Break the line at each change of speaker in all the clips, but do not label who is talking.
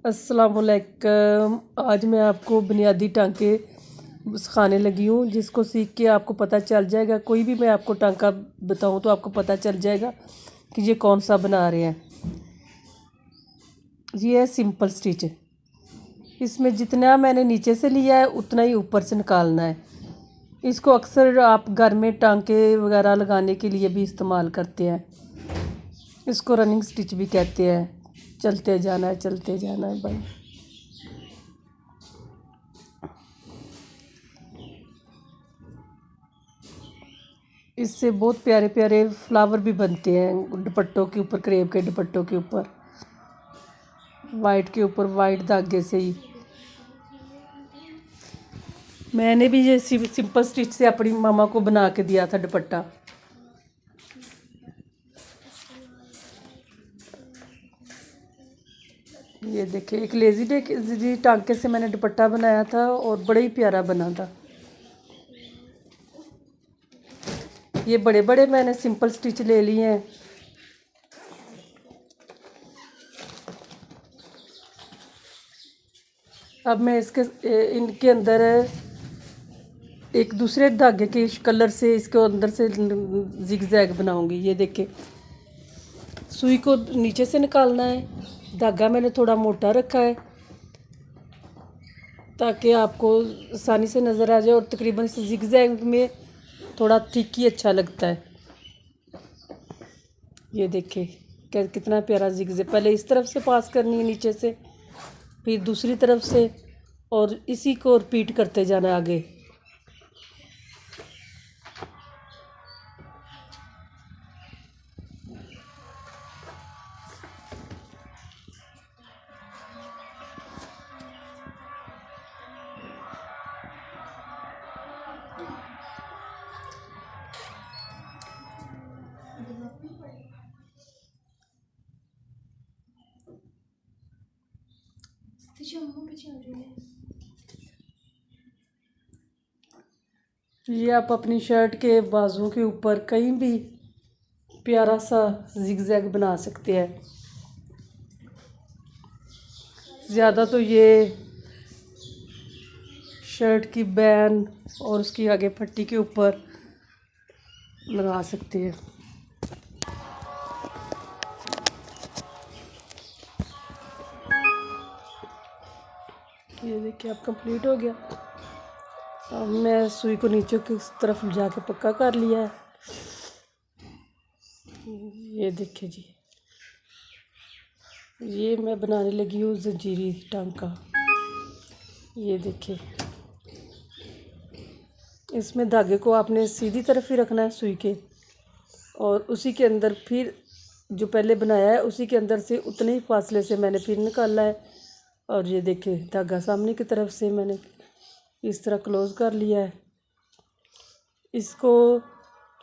अस्सलामुअलैकुम। आज मैं आपको बुनियादी टांके सिखाने लगी हूँ, जिसको सीख के आपको पता चल जाएगा। कोई भी मैं आपको टांका बताऊँ तो आपको पता चल जाएगा कि ये कौन सा बना रहे हैं। ये है सिंपल स्टिच। इसमें जितना मैंने नीचे से लिया है उतना ही ऊपर से निकालना है। इसको अक्सर आप घर में टांके वगैरह लगाने के लिए भी इस्तेमाल करते हैं। इसको रनिंग स्टिच भी कहते हैं। चलते जाना है भाई। इससे बहुत प्यारे प्यारे फ्लावर भी बनते हैं दुपट्टों के ऊपर, क्रेप के दुपट्टों के ऊपर, वाइट के ऊपर वाइट धागे से ही। मैंने भी ये सिंपल स्टिच से अपनी मामा को बना के दिया था दुपट्टा। ये देखिए, एक लेजी डे टांके से मैंने दुपट्टा बनाया था और बड़ा ही प्यारा बना था। ये बड़े बड़े मैंने सिंपल स्टिच ले लिए हैं। अब मैं इनके अंदर एक दूसरे धागे के कलर से इसके अंदर से जिग जैग बनाऊंगी। ये देखिए, सुई को नीचे से निकालना है। धागा मैंने थोड़ा मोटा रखा है ताकि आपको आसानी से नज़र आ जाए, और तकरीबन इस जिग जैग में थोड़ा थिक ही अच्छा लगता है। ये देखिए कितना प्यारा जिग जैग। पहले इस तरफ से पास करनी है नीचे से, फिर दूसरी तरफ से, और इसी को रिपीट करते जाना आगे। ये आप अपनी शर्ट के बाजुओं के ऊपर कहीं भी प्यारा सा जिगजैग बना सकते हैं। ज़्यादा तो ये शर्ट की बैन और उसकी आगे पट्टी के ऊपर लगा सकते हैं। ये देखिए, अब कंप्लीट हो गया। अब मैं सुई को नीचे की तरफ जाके पक्का कर लिया है। ये देखिए जी, ये मैं बनाने लगी हूँ जंजीरी टांका। ये देखिए, इसमें धागे को आपने सीधी तरफ ही रखना है सुई के, और उसी के अंदर फिर जो पहले बनाया है उसी के अंदर से उतने ही फासले से मैंने फिर निकाला है। और ये देखिए, धागा सामने की तरफ से मैंने इस तरह क्लोज कर लिया है। इसको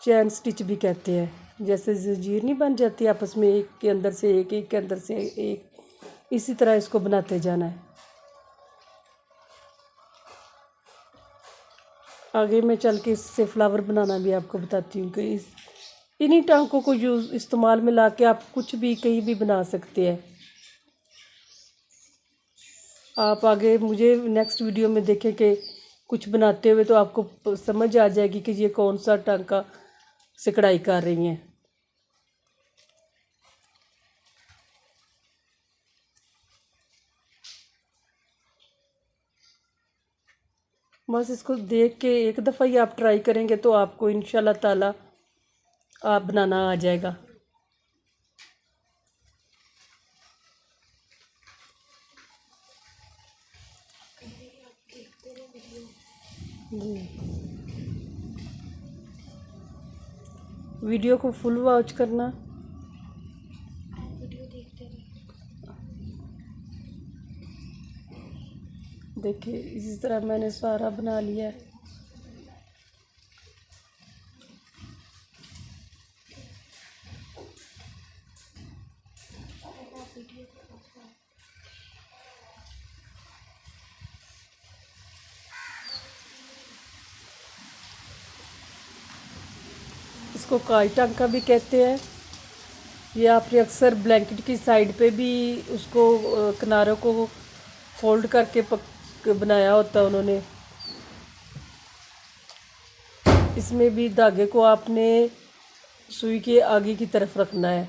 चैन स्टिच भी कहते हैं। जैसे जंजीर नहीं बन जाती आपस में, एक के अंदर से एक, एक के अंदर से एक, इसी तरह इसको बनाते जाना है। आगे मैं चल के इससे फ्लावर बनाना भी आपको बताती हूँ कि इन्हीं टांकों को इस्तेमाल में ला के आप कुछ भी कहीं भी बना सकते हैं। आप आगे मुझे नेक्स्ट वीडियो में देखें कि कुछ बनाते हुए, तो आपको समझ आ जाएगी कि ये कौन सा टांका से कढ़ाई कर रही हैं। बस इसको देख के एक दफ़ा ही आप ट्राई करेंगे तो आपको इंशाल्लाह ताला आप बनाना आ जाएगा। जी, वीडियो को फुल वॉच करना। देखिए, इसी तरह मैंने सारा बना लिया है। इसको काई टांका भी कहते हैं। ये आपने अक्सर ब्लैंकेट की साइड पे भी उसको किनारों को फोल्ड करके बनाया होता है उन्होंने। इसमें भी धागे को आपने सुई के आगे की तरफ रखना है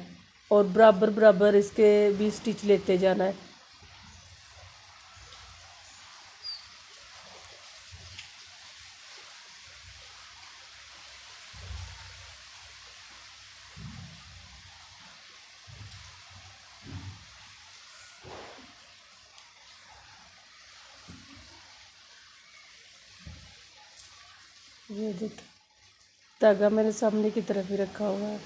और बराबर बराबर इसके भी स्टिच लेते जाना है। ये देखिए, धागा मैंने सामने की तरफ ही रखा हुआ है।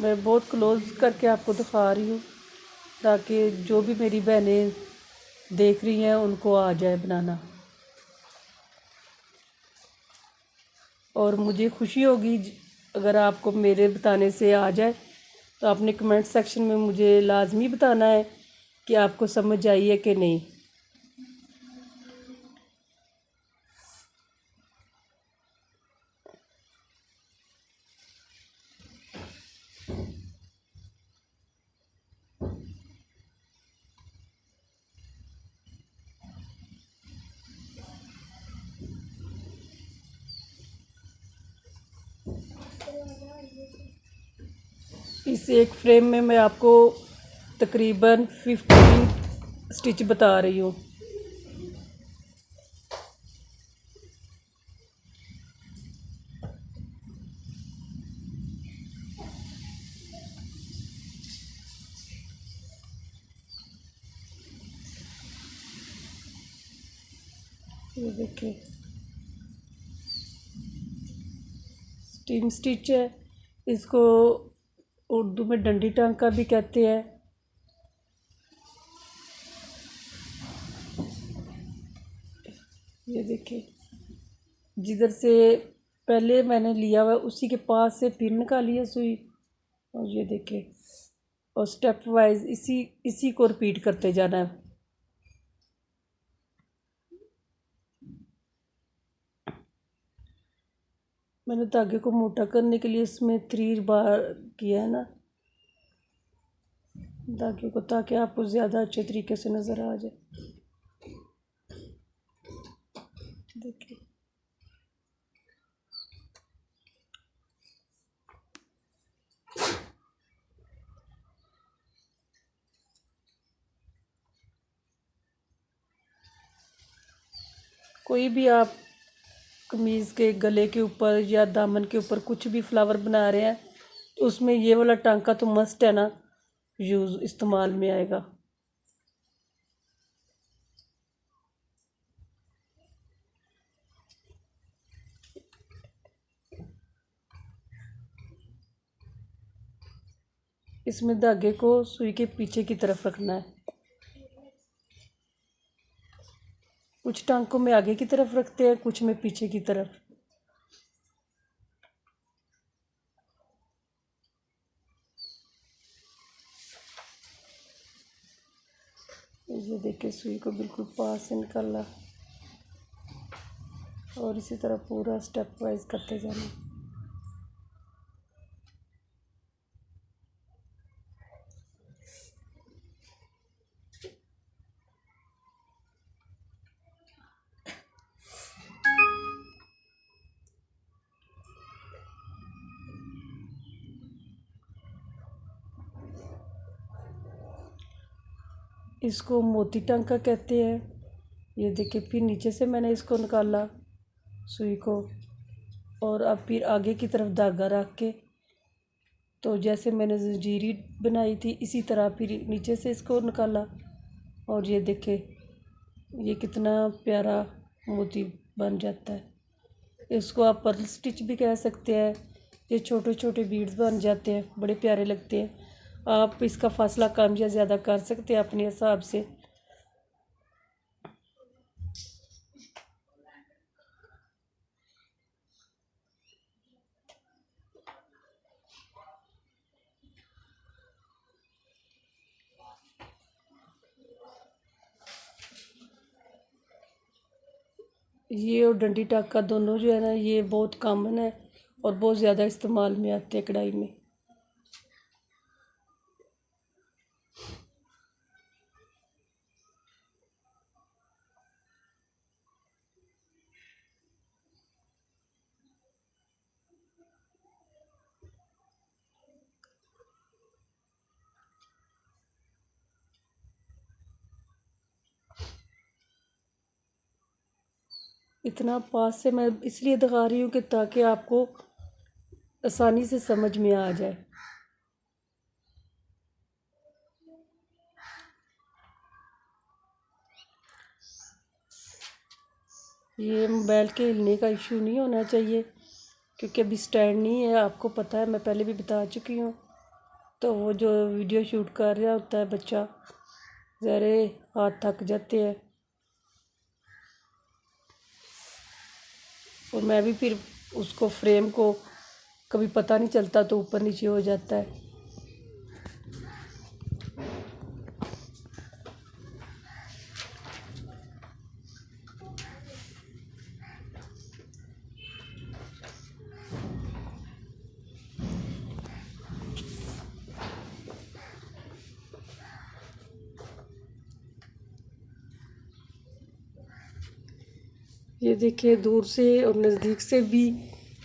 मैं बहुत क्लोज करके आपको दिखा रही हूँ ताकि जो भी मेरी बहनें देख रही हैं उनको आ जाए बनाना। और मुझे खुशी होगी अगर आपको मेरे बताने से आ जाए, तो आपने कमेंट सेक्शन में मुझे लाजमी बताना है कि आपको समझ आई है कि नहीं। इस एक फ्रेम में मैं आपको तकरीबन 15 स्टिच बता रही हूँ। ये देखिए, स्टीम स्टिच है, इसको उर्दू में डंडी टांका भी कहते हैं। ये देखिए, जिधर से पहले मैंने लिया हुआ उसी के पास से फिर निकाली है सुई। और ये देखिए, और स्टेप वाइज इसी इसी को रिपीट करते जाना है। मैंने धागे को मोटा करने के लिए इसमें 3 बार किया है ना धागे को, ताकि आपको ज़्यादा अच्छे तरीके से नज़र आ जाए। देखिए, कोई भी आप कमीज़ के गले के ऊपर या दामन के ऊपर कुछ भी फ्लावर बना रहे हैं तो उसमें ये वाला टांका तो मस्ट है ना, यूज़ इस्तेमाल में आएगा। इसमें धागे को सुई के पीछे की तरफ रखना है। कुछ टांकों में आगे की तरफ रखते हैं, कुछ में पीछे की तरफ। ये देखिए, सुई को बिल्कुल पास से निकाला और इसी तरह पूरा स्टेप वाइज करते जाना। इसको मोती टांका कहते हैं। ये देखिए, फिर नीचे से मैंने इसको निकाला सुई को, और अब फिर आगे की तरफ धागा रख के, तो जैसे मैंने जंजीरी बनाई थी इसी तरह फिर नीचे से इसको निकाला। और ये देखिए, ये कितना प्यारा मोती बन जाता है। इसको आप पर्ल स्टिच भी कह सकते हैं। ये छोटे छोटे बीड्स बन जाते हैं, बड़े प्यारे लगते हैं। आप इसका फासला कम या ज़्यादा कर सकते हैं अपने हिसाब से। ये और डंडी टाका दोनों जो है ना, ये बहुत कॉमन है और बहुत ज़्यादा इस्तेमाल में आते हैं कढ़ाई में। इतना पास से मैं इसलिए दिखा रही हूँ कि ताकि आपको आसानी से समझ में आ जाए। ये मोबाइल के हिलने का इशू नहीं होना चाहिए, क्योंकि अभी स्टैंड नहीं है, आपको पता है, मैं पहले भी बता चुकी हूँ। तो वो जो वीडियो शूट कर रहा होता है बच्चा, ज़रे हाथ थक जाते हैं, और मैं भी फिर उसको फ्रेम को कभी पता नहीं चलता तो ऊपर नीचे हो जाता है। ये देखिए, दूर से और नज़दीक से भी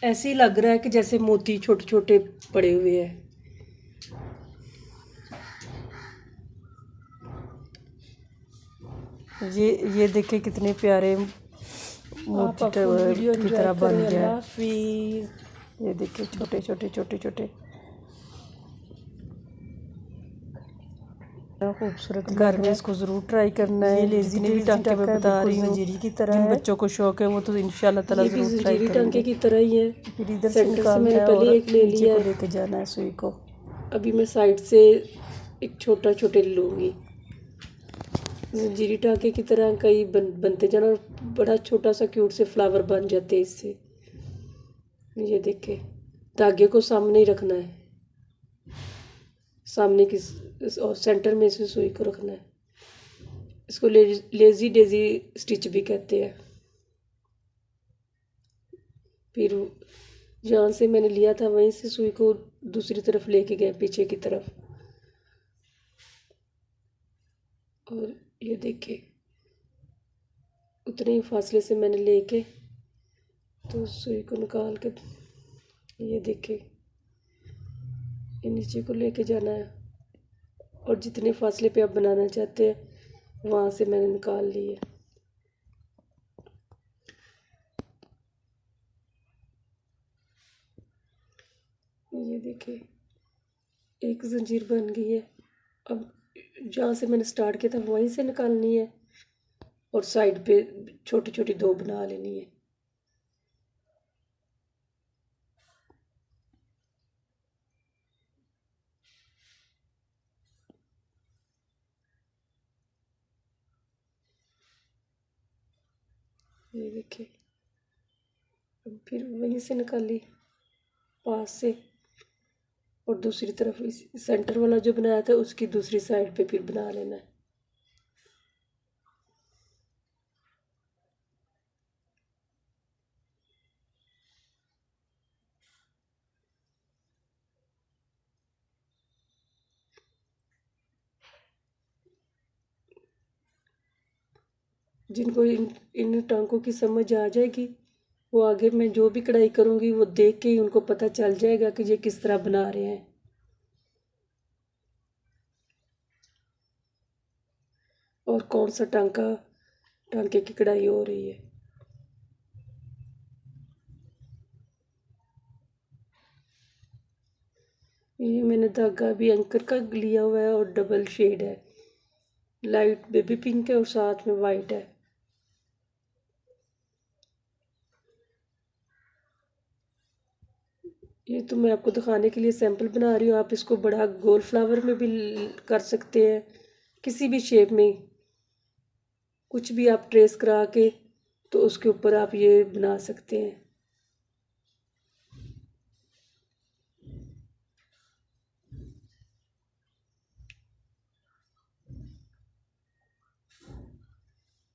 ऐसे ही लग रहा है कि जैसे मोती छोटे छोटे पड़े हुए हैं। ये देखिए कितने प्यारे मोती
आप वीडियो
की
एंजॉय
तरह बन
करें।
गया
अल्लाह
है।
हाफिज़।
ये देखिए छोटे छोटे छोटे छोटे खूबसूरत घर में इसको ज़रूर ट्राई करना है।
ये
जितने भी टांके मैं बता रही हूँ,
जंजीरी की तरह
जिन
है।
बच्चों को शौक है वो तो इंशाल्लाह ताला
ये भी
ज़रूर ट्राई
जंजीरी
करेंगे।
टांके की तरह ही है।
फिर इधर से
सेंटर से
निकालना
मैंने
है
पहले
और
एक ले
नीचे
लिया
को
है।
लेके जाना है सुई को।
अभी मैं साइड से एक छोटा छोटे लूँगी। जंजीरी टांके की तरह कई बनते जाना, और बड़ा छोटा सा क्यूट से फ्लावर बन जाते हैं इससे। ये देखे, धागे को सामने ही रखना है, सामने की और सेंटर में इसे सुई को रखना है। इसको लेजी डेजी स्टिच भी कहते हैं। फिर जहाँ से मैंने लिया था वहीं से सुई को दूसरी तरफ लेके गए, पीछे की तरफ। और ये देखे, उतने ही फासले से मैंने लेके तो सुई को निकाल के, ये देखे, ये नीचे को लेके जाना है, और जितने फासले पे आप बनाना चाहते हैं वहाँ से मैंने निकाल ली है। ये देखिए, एक जंजीर बन गई है। अब जहाँ से मैंने स्टार्ट किया था वहीं से निकालनी है, और साइड पे छोटी छोटी दो बना लेनी है। ये देखिए, अब फिर वहीं से निकाली पास से, और दूसरी तरफ इस सेंटर वाला जो बनाया था उसकी दूसरी साइड पे फिर बना लेना है। जिनको इन टांकों की समझ आ जाएगी, वो आगे मैं जो भी कढ़ाई करूँगी वो देख के ही उनको पता चल जाएगा कि ये किस तरह बना रहे हैं, और कौन सा टांके की कढ़ाई हो रही है। ये मैंने धागा भी एंकर का लिया हुआ है, और डबल शेड है, लाइट बेबी पिंक है और साथ में वाइट है। ये तो मैं आपको दिखाने के लिए सैंपल बना रही हूँ। आप इसको बड़ा गोल फ्लावर में भी कर सकते हैं, किसी भी शेप में, कुछ भी आप ट्रेस करा के तो उसके ऊपर आप ये बना सकते हैं।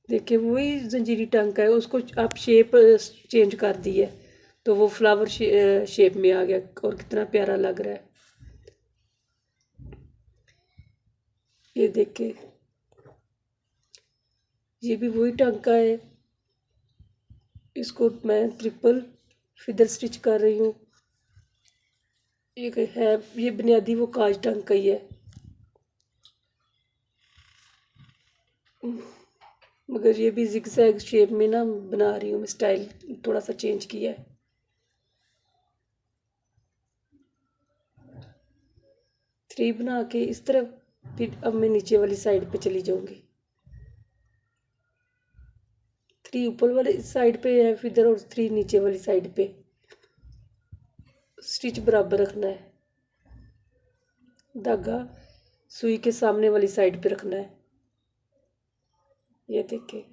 देखिए वही जंजीरी टांका है, उसको आप शेप चेंज कर दी है तो वो फ्लावर शेप में आ गया और कितना प्यारा लग रहा है। ये देखिए ये भी वही टांका है, इसको मैं ट्रिपल फिदर स्टिच कर रही हूँ। ये है, ये बुनियादी वो काज टांका ही है, मगर ये भी जिगजैग शेप में ना बना रही हूँ मैं, स्टाइल थोड़ा सा चेंज किया है। 3 बना के इस तरफ, फिर अब मैं नीचे वाली साइड पे चली जाऊंगी। 3 ऊपर वाली साइड पे है फिदर और 3 नीचे वाली साइड पे। स्टिच बराबर रखना है, धागा सुई के सामने वाली साइड पे रखना है। ये देखिए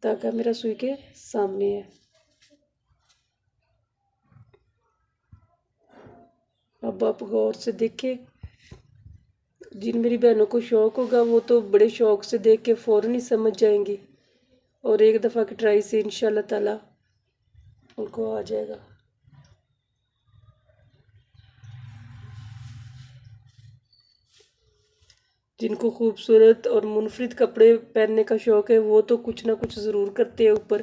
धागा मेरा सुई के सामने है। अब आप गौर से देखें, जिन मेरी बहनों को शौक होगा वो तो बड़े शौक से देख के फौरन ही समझ जाएंगी, और एक दफ़ा की ट्राई से इंशाल्लाह ताला उनको आ जाएगा। जिनको खूबसूरत और मुनफरिद कपड़े पहनने का शौक है वो तो कुछ ना कुछ ज़रूर करते हैं ऊपर,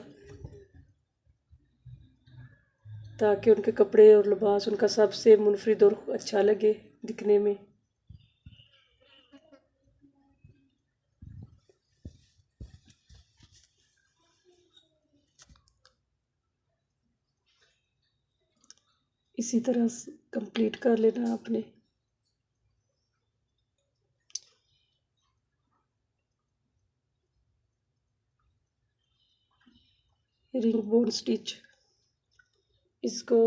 ताकि उनके कपड़े और लिबास उनका सबसे मुनफरिद और अच्छा लगे दिखने में। इसी तरह कंप्लीट कर लेना आपने। रिंग बोन स्टिच, इसको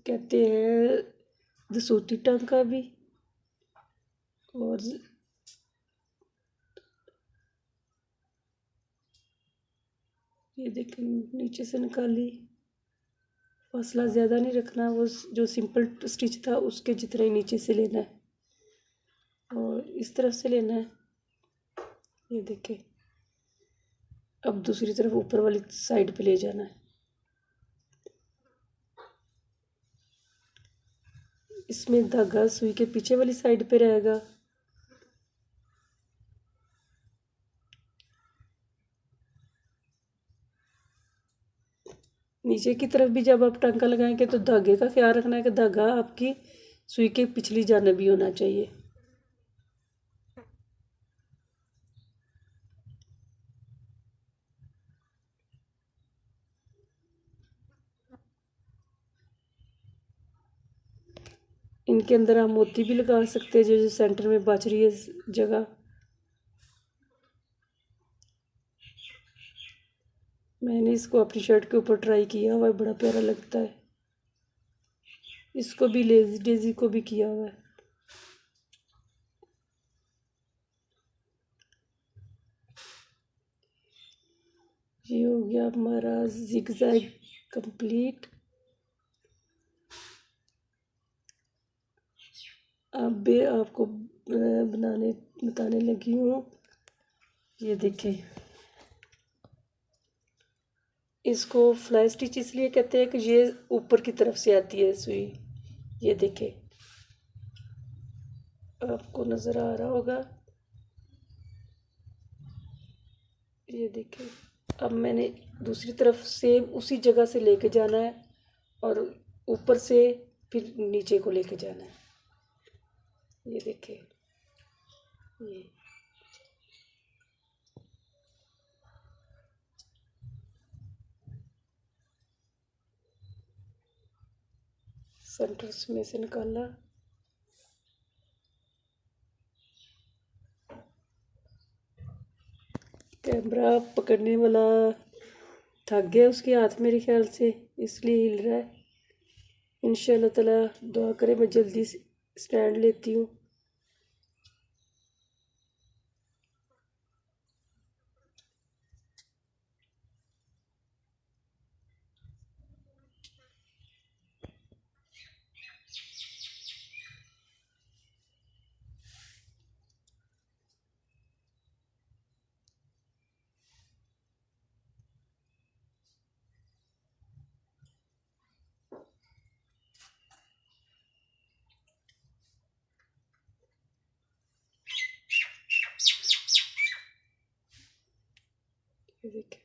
कहते हैं दसूती टांका भी, और ये देखें नीचे से निकाली, फासला ज़्यादा नहीं रखना, वो जो सिंपल स्टिच था उसके जितना ही नीचे से लेना है और इस तरफ से लेना है। ये देखें अब दूसरी तरफ ऊपर वाली साइड पे ले जाना है। इसमें धागा सुई के पीछे वाली साइड पे रहेगा, नीचे की तरफ भी जब आप टांका लगाएंगे तो धागे का ख्याल रखना है कि धागा आपकी सुई के पिछली जानब ही होना चाहिए। इनके अंदर आप मोती भी लगा सकते हैं, जो सेंटर में बच रही है जगह। मैंने इसको अपनी शर्ट के ऊपर ट्राई किया हुआ है, बड़ा प्यारा लगता है। इसको भी लेजी डेजी को भी किया हुआ है। ये हो गया हमारा जिगजैग कंप्लीट। अब भी आपको बताने लगी हूँ। ये देखें, इसको फ्लाई स्टिच इसलिए कहते हैं कि ये ऊपर की तरफ से आती है सुई। ये देखें आपको नज़र आ रहा होगा। ये देखें अब मैंने दूसरी तरफ सेम उसी जगह से लेके जाना है और ऊपर से फिर नीचे को लेके जाना है। ये देखें ये सेंटर में से निकाला, कैमरा पकड़ने वाला थक गया उसके हाथ मेरे ख्याल से, इसलिए हिल रहा है। इंशाल्लाह ताला दुआ करें मैं जल्दी स्टैंड लेती हूँ। ये देखिए।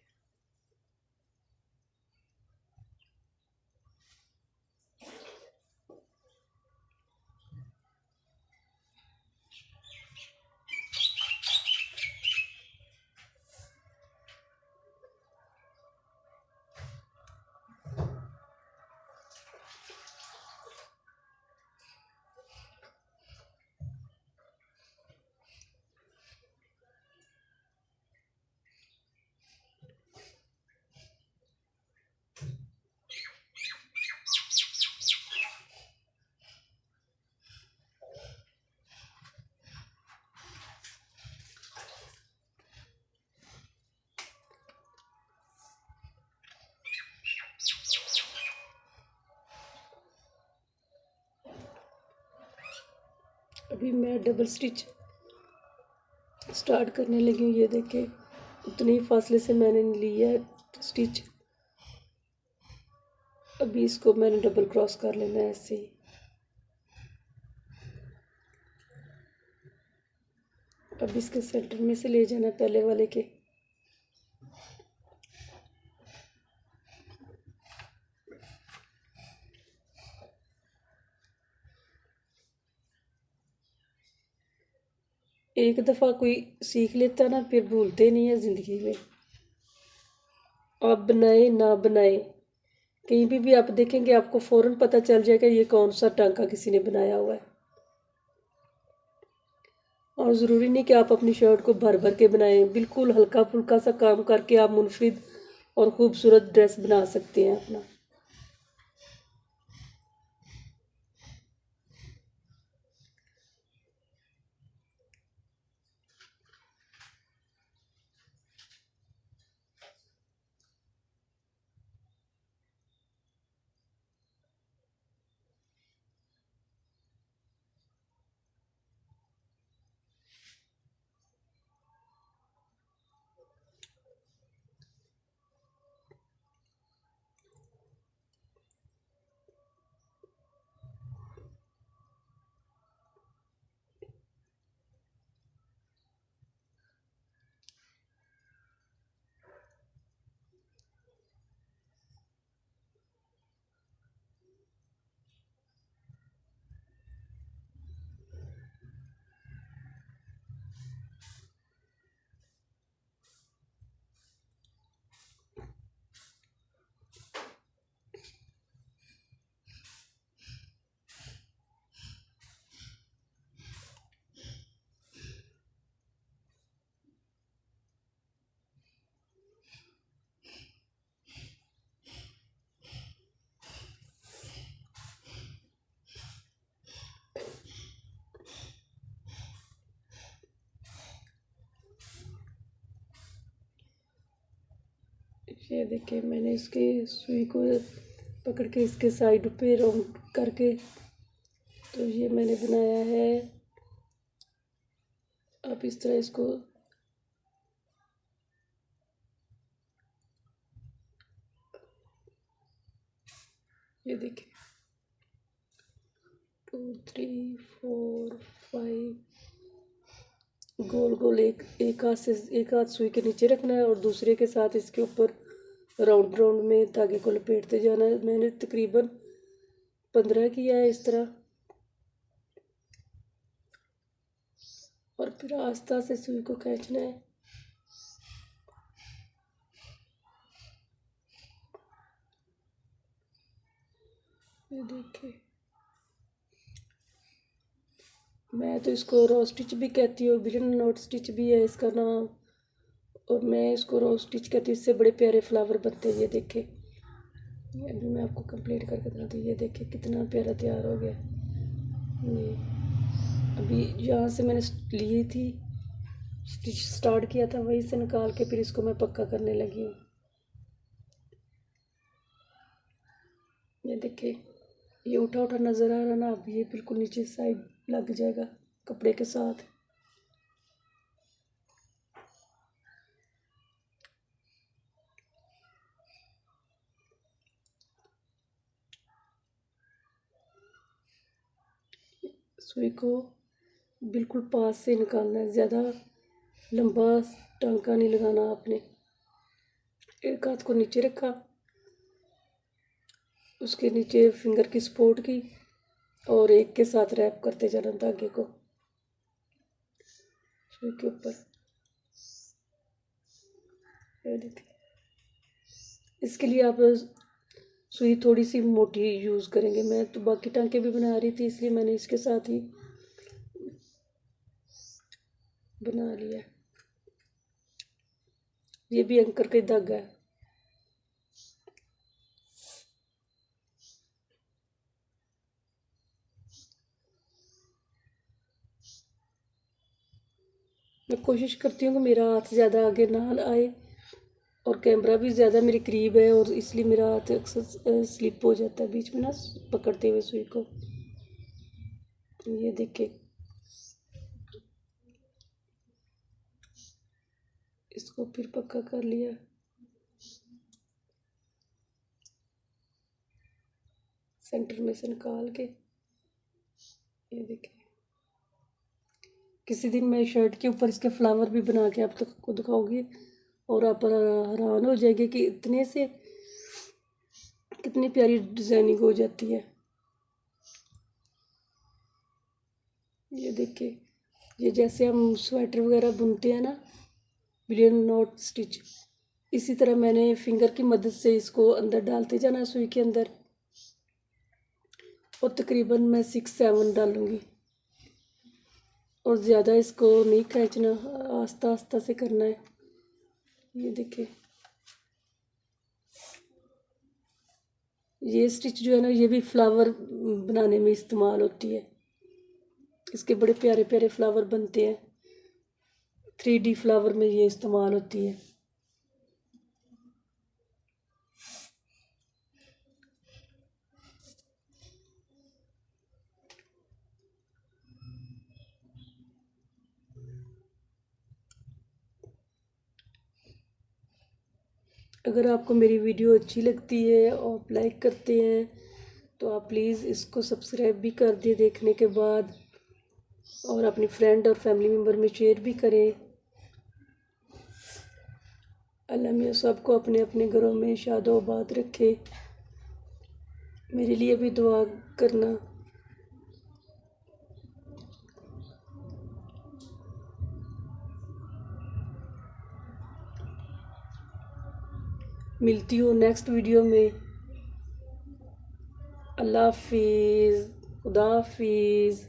अभी मैं डबल स्टिच स्टार्ट करने लगी हूँ। ये देखे, उतने ही फासले से मैंने लिया है स्टिच। अभी इसको मैंने डबल क्रॉस कर लेना है ऐसे ही। अब इसके सेंटर में से ले जाना पहले वाले के। एक दफ़ा कोई सीख लेता ना, फिर भूलते नहीं है ज़िंदगी में। आप बनाए ना बनाए, कहीं भी आप देखेंगे आपको फ़ौरन पता चल जाएगा ये कौन सा टांका किसी ने बनाया हुआ है। और ज़रूरी नहीं कि आप अपनी शर्ट को भर भर के बनाएं, बिल्कुल हल्का फुल्का सा काम करके आप मुनफरिद और ख़ूबसूरत ड्रेस बना सकते हैं अपना। ये देखिए, मैंने इसके सुई को पकड़ के इसके साइड पे राउंड करके, तो ये मैंने बनाया है। आप इस तरह इसको ये देखिए, 2 3 4 5 गोल गोल एक हाथ से, एक हाथ सुई के नीचे रखना है और दूसरे के साथ इसके ऊपर राउंड राउंड में धागे को लपेटते जाना है। मैंने तकरीबन 15 किया है इस तरह, और फिर आस्ता से सुई को खींचना है। ये देखिए, मैं तो इसको रो स्टिच भी कहती हूँ, बिलन नॉट स्टिच भी है इसका नाम, और मैं इसको रो स्टिच कहती हूँ। इससे बड़े प्यारे फ्लावर बनते हैं। ये देखे, ये अभी मैं आपको कंप्लीट करके दिखाती हूँ। ये देखिए कितना प्यारा तैयार हो गया। ये अभी यहाँ से मैंने ली थी, स्टिच स्टार्ट किया था, वहीं से निकाल के फिर इसको मैं पक्का करने लगी हूँ। ये देखिए, ये उठा उठा नज़र आ रहा ना, अब ये बिल्कुल नीचे साइड लग जाएगा कपड़े के साथ। सुई को बिल्कुल पास से निकालना है, ज़्यादा लंबा टांका नहीं लगाना आपने। एक हाथ को नीचे रखा, उसके नीचे फिंगर की सपोर्ट की और एक के साथ रैप करते जाना धागे को सुई के ऊपर। ये देखिए, इसके लिए आप सुई थोड़ी सी मोटी यूज़ करेंगे। मैं तो बाकी टांके भी बना रही थी, इसलिए मैंने इसके साथ ही बना लिया। ये भी एंकर का धागा है। मैं कोशिश करती हूँ कि मेरा हाथ ज़्यादा आगे ना आए और कैमरा भी ज़्यादा मेरे करीब है, और इसलिए मेरा हाथ अक्सर स्लिप हो जाता है बीच में ना पकड़ते हुए सुई को। ये देखिए, इसको फिर पक्का कर लिया। सेंटर में से निकाल के ये देखिए, किसी दिन मैं शर्ट के ऊपर इसके फ्लावर भी बना के आप तक को दिखाऊंगी और आप हैरान हो जाएंगे कि इतने से कितनी प्यारी डिजाइनिंग हो जाती है। ये देखिए, ये जैसे हम स्वेटर वगैरह बुनते हैं ना, बिलियन नॉट स्टिच, इसी तरह मैंने फिंगर की मदद से इसको अंदर डालते जाना सुई के अंदर, और तकरीबन मैं 6-7 डालूंगी, और ज़्यादा इसको नहीं खींचना, आस्ता आस्ता से करना है। ये देखिए, ये स्टिच जो है ना, ये भी फ्लावर बनाने में इस्तेमाल होती है। इसके बड़े प्यारे प्यारे फ्लावर बनते हैं, 3D फ्लावर में ये इस्तेमाल होती है। अगर आपको मेरी वीडियो अच्छी लगती है और आप लाइक करते हैं तो आप प्लीज़ इसको सब्सक्राइब भी कर दिए देखने के बाद, और अपनी फ्रेंड और फैमिली मेम्बर में शेयर भी करें। अल्लाह मियाँ सबको अपने अपने घरों में शादो आबाद रखे। मेरे लिए भी दुआ करना। मिलती हूँ नेक्स्ट वीडियो में। अल्लाह हाफिज़, खुदा हाफिज़।